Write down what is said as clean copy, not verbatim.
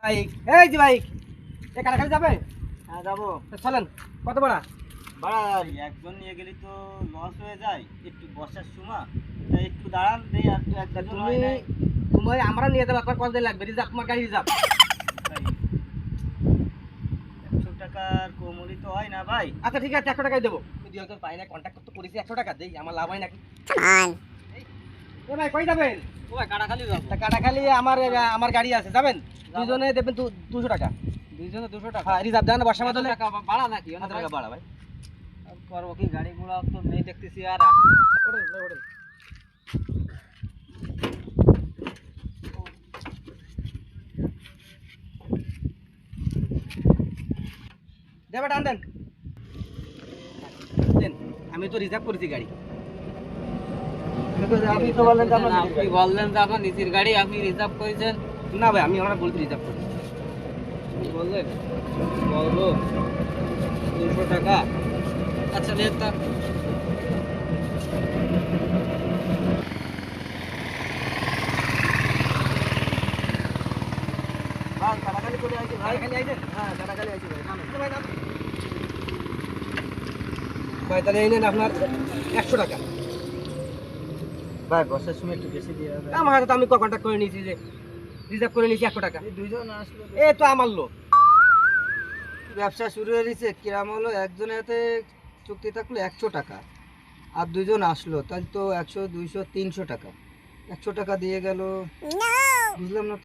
Bike এই যে bike এ কাটাখালি যাবে? হ্যাঁ যাবো। চলেন। কত ভাড়া? ভাড়া একজন নিয়ে গেলে তো লস হয়ে যায়, একটু বর্ষার সময় তাই একটু দাঁড়ান দেই আর তো এক দুজন হয় নাই। তুমি আমরা নিয়ে যাবো, আপনার কত দিন লাগবে? রিজার্ভ, তোমার গাড়ি রিজার্ভ। ভাই 100 টাকার কোমলি তো হয় না ভাই। আচ্ছা ঠিক আছে, 100 টাকাই দেবো। আমি 2 পাই না, কন্ট্যাক্ট তো করেছি, 100 টাকা দেই, আমার লাভ হয় নাকি? এ ভাই কই যাবেন? ও ভাই কাটাখালি যাবো। তা কাটাখালি আমার গাড়ি আছে, যাবেন? দুজনে দেবেন 200 টাকা। দুইজনে 200 টাকা। হ্যাঁ রিজার্ভ দেন, বর্ষা বদলে টাকা ভাড়া নাকি? 100 টাকা ভাড়া ভাই। করবো কি, গাড়ি ঘোড়া তো নেই দেখতেছি আর। ওঠেন ভাই, ওঠেন। দেবে টান দেন। দেন, আমি তো রিজার্ভ করেছি গাড়ি। আপনি তো বললেন যে আপনার নিজের গাড়ি, আপনি রিজার্ভ করেছেন। না ভাই, আমি ওনারা বলতে রিজার্ভ করি। বললেন বলবো 200 টাকা। আচ্ছা নেন তা। ভাই কাটাখালি চলে আসি ভাই। কাটাখালি আইছেন? হ্যাঁ কাটাখালি আসি ভাই। নামেন। ভাই নাম। ভাই তাহলে এই নেন আপনার 100 টাকা। ভাই বর্ষার সময় একটু বেশি দিয়ে হবে। আমার হাতে তো আমি কন্ট্যাক্ট করে নিয়েছি, যে রিজার্ভ করে নিয়েছি 100 টাকা। এই দুইজন আসলো। এ তো আমার লোক। ব্যবসা শুরু হয়ে গেছে, কিরাম হলো একজনের হাতে চুক্তি থাকলো 100 টাকা, আর দুইজন আসলো তাই তো 100 200 300 টাকা। 100 টাকা দিয়ে গেল, বুঝলাম না